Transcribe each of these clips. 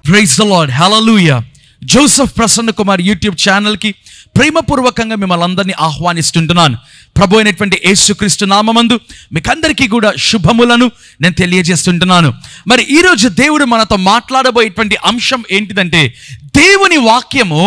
Praise the Lord, hallelujah. Joseph Prasanna Kumar YouTube ఛానల్కి ప్రేమపూర్వకంగా మిమ్మల్ని అందరినీ ఆహ్వానిస్తుంటున్నాను. ప్రభు అయినటువంటి యేసుక్రీస్తు నామమందు మీకందరికీ కూడా శుభములను నేను తెలియజేస్తుంటున్నాను. మరి ఈరోజు దేవుడు మనతో మాట్లాడబోయేటువంటి అంశం ఏంటిదంటే, దేవుని వాక్యము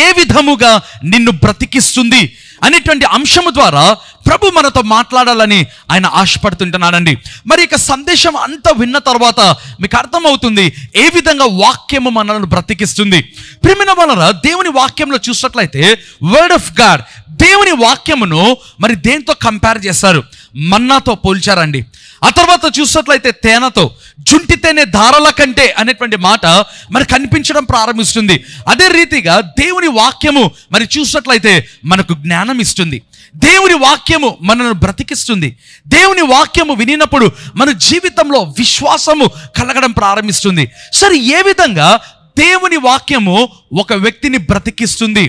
ఏ విధముగా నిన్ను బ్రతికిస్తుంది అనేటువంటి అంశము ద్వారా ప్రభు మనతో మాట్లాడాలని ఆయన ఆశపడుతుంటున్నాడండి. మరి ఇక సందేశం అంతా విన్న తర్వాత మీకు అర్థమవుతుంది ఏ విధంగా వాక్యము మనల్ని బ్రతికిస్తుంది. ప్రియమైన వాళ్ళరా, దేవుని వాక్యంలో చూసినట్లయితే వర్డ్ ఆఫ్ గాడ్, దేవుని వాక్యమును మరి దేంతో కంపేర్ చేస్తారు? మన్నాతో పోల్చారండి. ఆ తర్వాత చూసినట్లయితే తేనెతో, జుంటి తేనె ధారల కంటే అనేటువంటి మాట మరి కనిపించడం ప్రారంభిస్తుంది. అదే రీతిగా దేవుని వాక్యము మరి చూసినట్లయితే మనకు జ్ఞానం ఇస్తుంది. దేవుని వాక్యము మనల్ని బ్రతికిస్తుంది. దేవుని వాక్యము వినినప్పుడు మన జీవితంలో విశ్వాసము కలగడం ప్రారంభిస్తుంది. సరే, ఏ విధంగా దేవుని వాక్యము ఒక వ్యక్తిని బ్రతికిస్తుంది?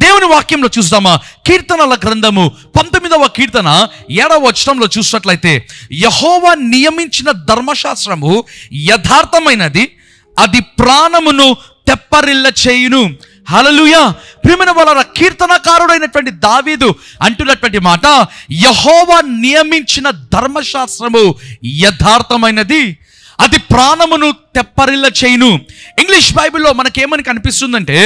దేవుని వాక్యంలో చూద్దామా? కీర్తనల గ్రంథము 19వ కీర్తన 7వ వచనంలో చూసినట్లయితే, యెహోవా నియమించిన ధర్మశాస్త్రము యథార్థమైనది, అది ప్రాణమును తెప్పరిల్ల చేయును. హల్లెలూయా. ప్రియమైన వాళ్ళ కీర్తనకారుడైనటువంటి దావీదు అంటున్నటువంటి మాట, యెహోవా నియమించిన ధర్మశాస్త్రము యథార్థమైనది, అది ప్రాణమును తెప్పరిల్ల చేయును. ఇంగ్లీష్ బైబిల్లో మనకేమని కనిపిస్తుందంటే,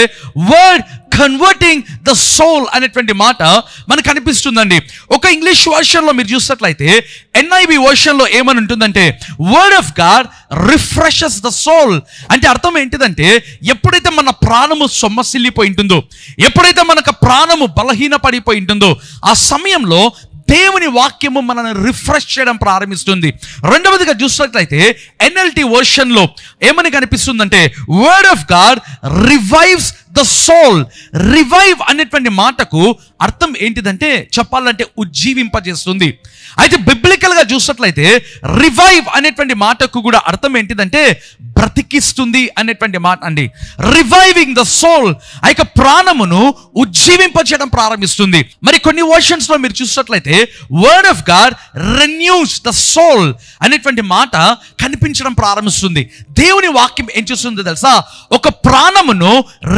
వర్డ్ కన్వర్టింగ్ ద సోల్ అనేటువంటి మాట మనకు కనిపిస్తుందండి. ఒక ఇంగ్లీష్ వర్షన్లో మీరు చూసినట్లయితే NIV వర్షన్లో ఏమని ఉంటుందంటే, word of God refreshes the soul. అంటే అర్థం ఏంటిదంటే, ఎప్పుడైతే మన ప్రాణము సొమ్మసిల్లిపోయి ఉంటుందో, ఎప్పుడైతే మనకు ప్రాణము బలహీన పడిపోయి ఉంటుందో, ఆ సమయంలో దేవుని వాక్యము మనల్ని రిఫ్రెష్ చేయడం ప్రారంభిస్తుంది. రెండవదిగా చూసినట్లయితే NLT వర్షన్లో ఏమని కనిపిస్తుందంటే, word of God revives the soul. Revive అనేటువంటి మాటకు అర్థం ఏంటిదంటే, చెప్పాలంటే ఉజ్జీవింపజేస్తుంది. అయితే బిబ్లికల్గా చూసినట్లయితే రివైవ్ అనేటువంటి మాటకు కూడా అర్థం ఏంటిదంటే, బ్రతికిస్తుంది అనేటువంటి మాట అండి. రివైవింగ్ ద సోల్, ఆ యొక్క ప్రాణమును ఉజ్జీవింపజేయడం ప్రారంభిస్తుంది. మరి కొన్ని వర్షన్స్ లో మీరు చూసినట్లయితే word of God renews the soul అనేటువంటి మాట కనిపించడం ప్రారంభిస్తుంది. దేవుని వాక్యం ఏం చేస్తుందో తెలుసా? ఒక ప్రాణమును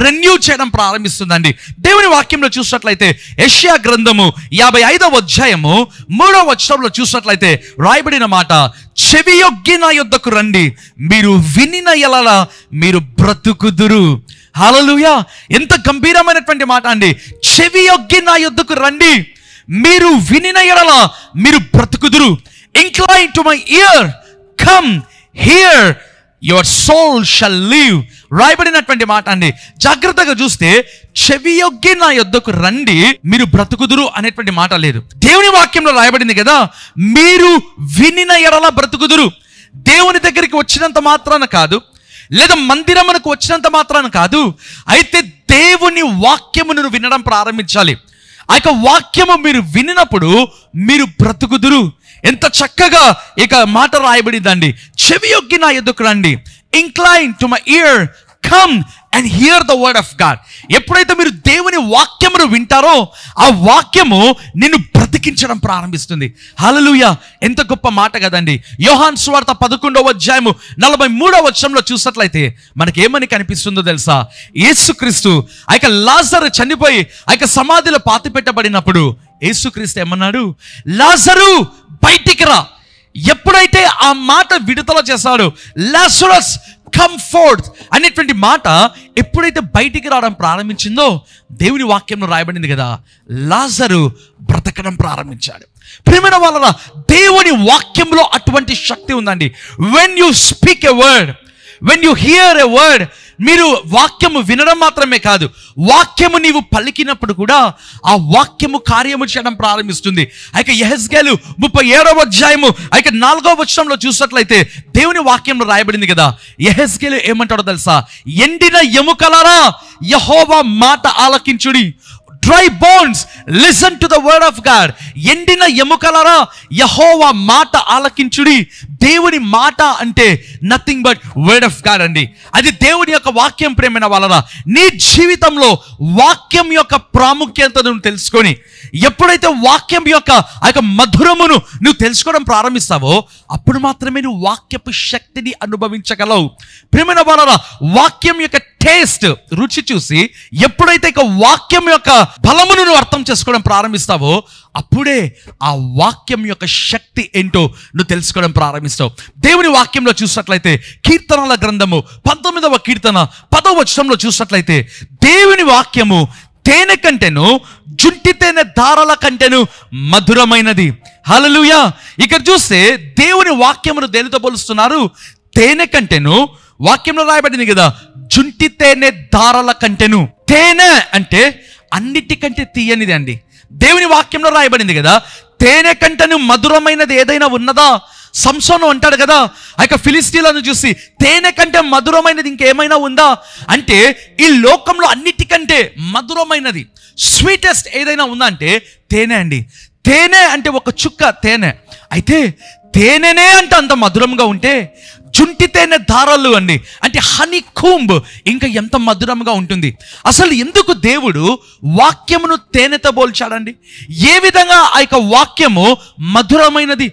రెన్యూ చేయడం ప్రారంభిస్తుందండి. దేవుని వాక్యంలో చూసినట్లయితే యెషయా గ్రంథము 55వ అధ్యాయము 3వ వచనంలో చూసినట్లయితే రాయబడిన మాట, చెవియొగ్గి నా యొద్దకు రండి, మీరు వినిన ఎడల మీరు బ్రతుకుదురు. హల్లెలూయా. ఎంత గంభీరమైనటువంటి మాట అండి. చెవియొగ్గి నా యొద్దకు రండి, మీరు వినిన ఎడల మీరు బ్రతుకుదురు. Incline to my ear, come hear, your soul shall live. రాయబడినటువంటి మాట అండి. జాగ్రత్తగా చూస్తే చెవియొగ్గి నా యొద్దకు రండి, మీరు బ్రతుకుదురు అనేటువంటి మాట లేదు. దేవుని వాక్యంలో రాయబడింది కదా, మీరు వినిన ఎడల బ్రతుకుదురు. దేవుని దగ్గరికి వచ్చినంత మాత్రాన కాదు, లేదా మందిరమునకు వచ్చినంత మాత్రాన కాదు, అయితే దేవుని వాక్యమును వినడం ప్రారంభించాలి. ఆ యొక్క వాక్యము మీరు వినినప్పుడు మీరు బ్రతుకుదురు. ఎంత చక్కగా ఇక మాట రాయబడిందండి. చెవియొగ్గి నా యొద్దకు రండి, incline to my ear, come and hear the word of God. ఎప్పుడైతే మీరు దేవుని వాక్యమును వింటారో, ఆ వాక్యము నిన్ను బ్రతికించడం ప్రారంభిస్తుంది. హల్లెలూయా. ఎంత గొప్ప మాట కదండి. యోహాను సువార్త 11వ అధ్యాయము 43వ వచనంలో చూసినట్లయితే మనకేమని కనిపిస్తుందో తెలుసా? యేసుక్రీస్తు ఆ యొక్క లాజరు చనిపోయి ఆ యొక్క సమాధిలో పాతిపెట్టబడినప్పుడు యేసుక్రీస్తు ఏమన్నాడు? లాజరు బయటికి రా. ఎప్పుడైతే ఆ మాట విడుదల చేశాడో, లాజరస్ కమ్ ఫోర్త్ అనేటువంటి మాట ఎప్పుడైతే బయటికి రావడం ప్రారంభించిందో, దేవుని వాక్యంలో రాయబడింది కదా, లాజరు బ్రతకడం ప్రారంభించాడు. ప్రియమైన వాళ్ళ, దేవుని వాక్యంలో అటువంటి శక్తి ఉందండి. When you speak a word, when you here a word, మీరు వాక్యము వినడం మాత్రమే కాదు, వాక్యము నీవు పలికినప్పుడు కూడా ఆ వాక్యము కార్యము చేయడం ప్రారంభిస్తుంది. అయితే యెహెజ్కేలు 37వ అధ్యాయము 4వ వచనంలో చూసినట్లయితే దేవుని వాక్యంలో రాయబడింది కదా, యెహెజ్కేలు ఏమంటాడో తెలుసా? ఎండిన ఎముకలారా యెహోవా మాట ఆలకించుడి. Dry bones listen to the word of God. ఎండిన ఎముకలరా యెహోవా మాట ఆలకించుడి. దేవుని మాట అంటే nothing but word of God అండి. అది దేవుని యొక్క వాక్యం. ప్రేమైన వాళ్ళరా, నీ జీవితంలో వాక్యం యొక్క ప్రాముఖ్యతను తెలుసుకొని ఎప్పుడైతే వాక్యం యొక్క ఆ యొక్క మధురమును నువ్వు తెలుసుకోవడం ప్రారంభిస్తావో అప్పుడు మాత్రమే నువ్వు వాక్యపు శక్తిని అనుభవించగలవు. ప్రియమైన వాళ్ళరా, వాక్యం యొక్క టేస్ట్, రుచి చూసి ఎప్పుడైతే ఇక వాక్యం యొక్క బలమును నువ్వు అర్థం చేసుకోవడం ప్రారంభిస్తావో అప్పుడే ఆ వాక్యం యొక్క శక్తి ఏంటో నువ్వు తెలుసుకోవడం ప్రారంభిస్తావు. దేవుని వాక్యంలో చూసినట్లయితే కీర్తనల గ్రంథము 19వ కీర్తన 10వ వచనంలో చూసినట్లయితే దేవుని వాక్యము తేనె కంటేను జుంటి తేనె దారాల కంటేను మధురమైనది. హల్లెలూయా. ఇక్కడ చూస్తే దేవుని వాక్యమును దేనితో పోలుస్తున్నారు? తేనె కంటేను, వాక్యంలో రాయబడింది కదా, జుంటి తేనె దారాల కంటేను. తేనె అంటే అన్నిటికంటే తీయనిది అండి. దేవుని వాక్యంలో రాయబడింది కదా, తేనె కంటేను మధురమైనది ఏదైనా ఉన్నదా? సంసోను అంటాడు కదా, ఆ యొక్క ఫిలిస్తీన్లను చూసి తేనె కంటే మధురమైనది ఇంకేమైనా ఉందా అంటే, ఈ లోకంలో అన్నిటికంటే మధురమైనది, స్వీటెస్ట్ ఏదైనా ఉందా అంటే తేనె అండి. తేనె అంటే ఒక చుక్క తేనె. అయితే తేనెనే అంటే అంత మధురంగా ఉంటే జుంటి తేనె దారాలు అండి అంటే హనీ కూంబ్ ఇంకా ఎంత మధురంగా ఉంటుంది. అసలు ఎందుకు దేవుడు వాక్యమును తేనెతో పోల్చాడండి? ఏ విధంగా ఆ యొక్క వాక్యము మధురమైనది,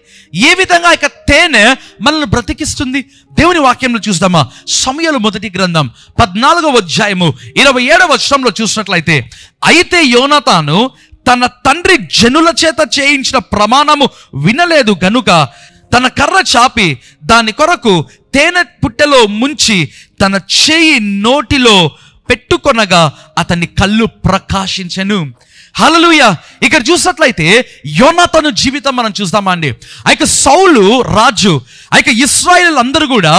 ఏ విధంగా ఆ యొక్క తేనె మనల్ని బ్రతికిస్తుంది? దేవుని వాక్యంలో చూద్దామా? సమూయేలు మొదటి గ్రంథం 14వ అధ్యాయము 27వ వచనంలో చూసినట్లయితే, అయితే యోనాతాను తన తండ్రి జనుల చేత చేయించిన ప్రమాణము వినలేదు గనుక తన కర్ర చాపి దాని కొరకు తేనె పుట్టెలో ముంచి తన చేయి నోటిలో పెట్టుకొనగా అతని కళ్ళు ప్రకాశించెను. హల్లెలూయా. ఇక్కడ చూసినట్లయితే యోనాతాను జీవితం మనం చూస్తామా అండి? ఆ యొక్క సౌలు రాజు, ఆ యొక్క ఇశ్రాయేలు అందరూ కూడా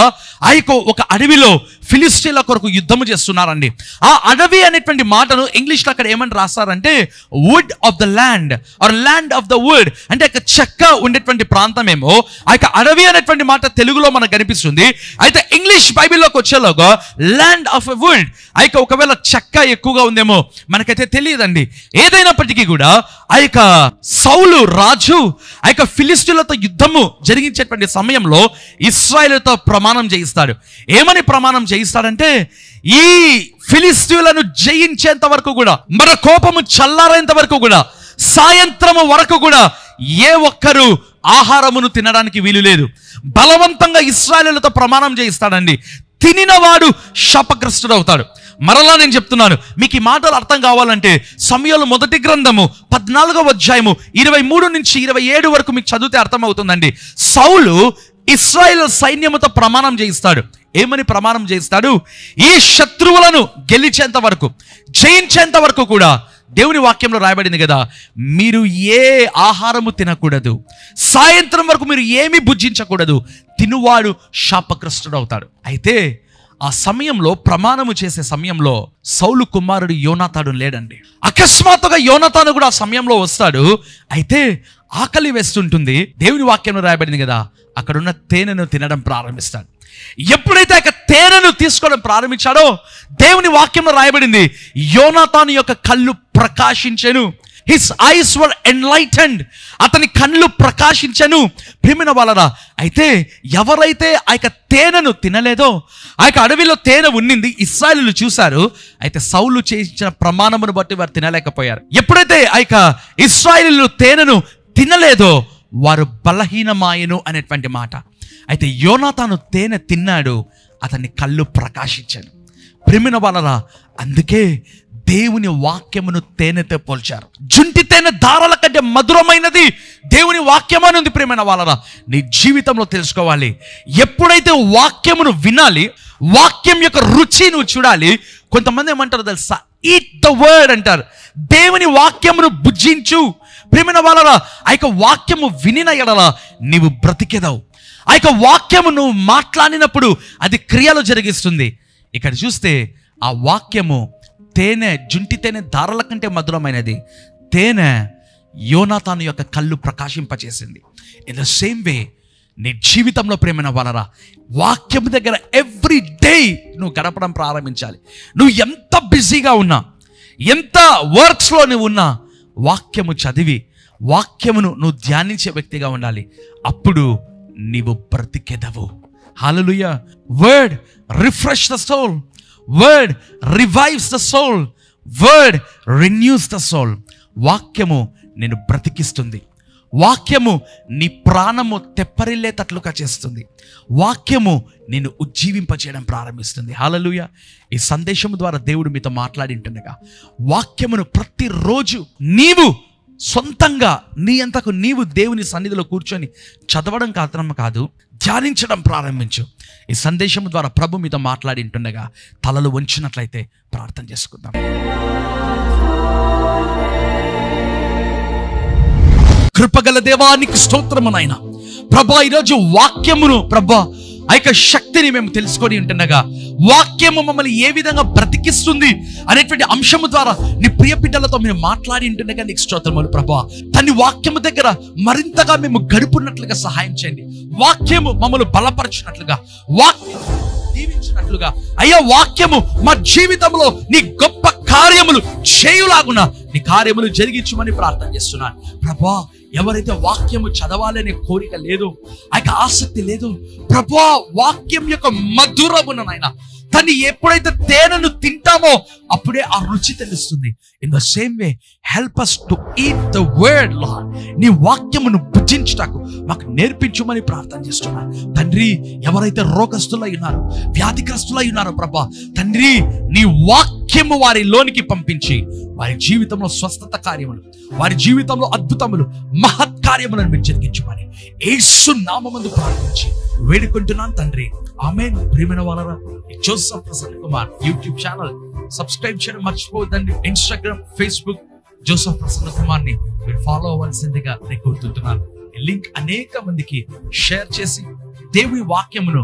ఆ యొక్క ఒక అడవిలో ఫిలిస్తీన్ల కొరకు యుద్ధము చేస్తున్నారండి. ఆ అడవి అనేటువంటి మాటను ఇంగ్లీష్లో అక్కడ ఏమని రాస్తారంటే wood of the land or land of the wood అంటే ఒక చెక్క ఉండేటువంటి ప్రాంతమేమో ఆ యొక్క అడవి అనేటువంటి మాట తెలుగులో మనకు కనిపిస్తుంది. అయితే ఇంగ్లీష్ బైబిల్లోకి వచ్చేలాగా ల్యాండ్ ఆఫ్ ఎ వుడ్, ఆ యొక్క ఒకవేళ చెక్క ఎక్కువగా ఉందేమో మనకైతే తెలియదండి. ఏదైనప్పటికీ కూడా ఆ యొక్క సౌలు రాజు ఆ యొక్క ఫిలిస్తీన్లతో యుద్ధము జరిగించేటువంటి సమయంలో ఇశ్రాయేలుతో ప్రమాణం చేయిస్తాడు. ఏమని ప్రమాణం చేయిస్తాడంటే, ఈ ఫిలిస్తీన్లను జయించేంత వరకు కూడా, మన కోపము చల్లారేంత వరకు కూడా, సాయంత్రము వరకు కూడా ఏ ఒక్కరు ఆహారమును తినడానికి వీలు లేదు. బలవంతంగా ఇశ్రాయేలులతో ప్రమాణం చేయిస్తాడండి. తినినవాడు శాపగ్రస్తుడు అవుతాడు. మరలా నేను చెప్తున్నాను, మీకు ఈ మాటలు అర్థం కావాలంటే సమూయేలు మొదటి గ్రంథము 14వ అధ్యాయము 23 నుంచి 27 వరకు మీకు చదివితే అర్థమవుతుందండి. సౌలు ఇశ్రాయేలు సైన్యముతో ప్రమాణం చేయిస్తాడు. ఏమని ప్రమాణం చేయిస్తాడు? ఈ శత్రువులను గెలిచేంత వరకు, జయించేంత వరకు కూడా దేవుని వాక్యంలో రాయబడింది కదా, మీరు ఏ ఆహారము తినకూడదు, సాయంత్రం వరకు మీరు ఏమీ భుజించకూడదు, తినువాడు శాపగ్రస్తుడు అవుతాడు. అయితే ఆ సమయంలో, ప్రమాణము చేసే సమయంలో సౌలు కుమారుడు యోనాతాను లేడండి. అకస్మాత్తుగా యోనాతాను కూడా ఆ సమయంలో వస్తాడు. అయితే ఆకలి వేస్తుంటుంది. దేవుని వాక్యంలో రాయబడింది కదా, అక్కడున్న తేనెను తినడం ప్రారంభిస్తాడు. ఎప్పుడైతే ఆ తేనెను తీసుకోవడం ప్రారంభించాడో దేవుని వాక్యంలో రాయబడింది, యోనాతాను యొక్క కళ్ళు ప్రకాశించెను. హిస్ ఐస్ వర్ ఎన్లైటెండ్, అతని కళ్ళు ప్రకాశించెను. ప్రియమైన వాళ్ళరా, అయితే ఎవరైతే ఆ యొక్క తేనెను తినలేదో, ఆ యొక్క అడవిలో తేనె ఉన్నింది, ఇశ్రాయేలీయులు చూశారు. అయితే సౌలు చేయించిన ప్రమాణమును బట్టి వారు తినలేకపోయారు. ఎప్పుడైతే ఆ యొక్క ఇశ్రాయేలీయులు తేనెను తినలేదో వారు బలహీనమాయను అనేటువంటి మాట. అయితే యోనాతాను తేనె తిన్నాడు, అతని కళ్ళు ప్రకాశించాడు. ప్రియమైన వాళ్ళరా, అందుకే దేవుని వాక్యమును తేనెతో పోల్చారు. జుంటి తేనె దారాల కంటే మధురమైనది దేవుని వాక్యం అని ఉంది. ప్రియమైన వాళ్ళరా, నీ జీవితంలో తెలుసుకోవాలి, ఎప్పుడైతే వాక్యమును వినాలి, వాక్యం యొక్క రుచి నువ్వు చూడాలి. కొంతమంది ఏమంటారు తెలుసా? ఈట్ ద వర్డ్ అంటారు. దేవుని వాక్యమును భుజించు. ప్రియమైన వాళ్ళరా, ఆ యొక్క వాక్యము వినిన ఎడల నీవు బ్రతికెదవు. ఆ యొక్క వాక్యము నువ్వు మాట్లాడినప్పుడు అది క్రియలు జరిగిస్తుంది. ఇక్కడ చూస్తే ఆ వాక్యము తేనె, జుంటి తేనె దారాల కంటే మధురమైనది. తేనె యోనాతాను యొక్క కళ్ళు ప్రకాశింపచేసింది. ఇన్ ద సేమ్ వే నీ జీవితంలో ప్రేమైన వాళ్ళరా, వాక్యం దగ్గర ఎవ్రీ డే నువ్వు గడపడం ప్రారంభించాలి. నువ్వు ఎంత బిజీగా ఉన్నా, ఎంత వర్క్స్లో నువ్వు ఉన్నా, వాక్యము చదివి వాక్యమును నువ్వు ధ్యానించే వ్యక్తిగా ఉండాలి. అప్పుడు నీవు బ్రతికెదవు. హల్లెలూయా. Word refresh the soul, word revives the soul, word renews the soul. వాక్యము నేను బ్రతికిస్తుంది. వాక్యము నీ ప్రాణము తెప్పరిల్లేటట్లుగా చేస్తుంది. వాక్యము నేను ఉజ్జీవింపచేయడం ప్రారంభిస్తుంది. హల్లెలూయా. ఈ సందేశం ద్వారా దేవుడు మీతో మాట్లాడింటుండగా వాక్యమును ప్రతిరోజు నీవు సొంతంగా నీ అంతకు నీవు దేవుని సన్నిధిలో కూర్చొని చదవడం కాదు, ధ్యానించడం ప్రారంభించు. ఈ సందేశం ద్వారా ప్రభు మీతో మాట్లాడింటుండగా తలలు వంచినట్లయితే ప్రార్థన చేసుకుందాం. కృపగల దేవానికి స్తోత్రము నాయన. ప్రభా, ఈరోజు వాక్యమును ప్రభా ఆ యొక్క శక్తిని మేము తెలుసుకొని ఉంటుండగా వాక్యము మమ్మల్ని ఏ విధంగా బ్రతికిస్తుంది అనేటువంటి అంశము ద్వారా నీ ప్రియ బిడ్డలతో మేము మాట్లాడి ఉంటుండగా నీకు స్తోత్రములు ప్రభా. తన వాక్యము దగ్గర మరింతగా మేము గడుపున్నట్లుగా సహాయం చేయండి. వాక్యము మమ్మల్ని బలపరచినట్లుగా, వాక్యం దీవించినట్లుగా అయ్యా, వాక్యము మా జీవితంలో నీ గొప్ప కార్యములు చేయులాగున నీ కార్యములు జరిగించమని ప్రార్థన చేస్తున్నాను ప్రభా. ఎవరైతే వాక్యము చదవాలనే కోరిక లేదు, ఆ యొక్క ఆసక్తి లేదు ప్రభా, వాక్యం యొక్క మధురమున నాయన తను ఎప్పుడైతే తేనెను తింటామో అప్పుడే ఆ రుచి తెలుస్తుంది. In the same way help us to eat the word lord. నీ వాక్యమును భుజించుటకు మాకు నేర్పించుమని ప్రార్థన చేస్తున్నాను తండ్రి. ఎవరైతే రోగస్తులై ఉన్నారో, వ్యాధిగ్రస్తులై ఉన్నారో ప్రభా తండ్రి, నీ వాక్యము వారిలోనికి పంపించి వారి జీవితంలో స్వస్థత కార్యములు, వారి జీవితంలో అద్భుతములు, మహత్ కార్యములను మీరు జరిగించమని యేసు నామమున ప్రార్థించి వేడుకుంటున్నాను తండ్రి. ఆమేన్. ప్రియమైన వాళ్ళరా, Joseph Prasanna Kumar YouTube channel subscribe చేయడం మర్చిపోవద్దండి. Instagram, Facebook Joseph Prasanna Kumar ని మీరు ఫాలో అవ్వాల్సిందిగా నేను కోరుతుంటున్నాను. ఈ లింక్ అనేక మందికి షేర్ చేసి దేవుని వాక్యమును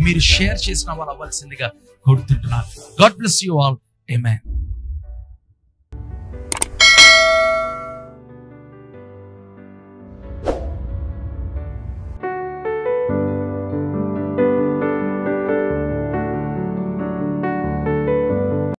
మీరు షేర్ చేసిన వాళ్ళు అవ్వాల్సిందిగా కోరుతుంటున్నాను. God bless you all. Amen.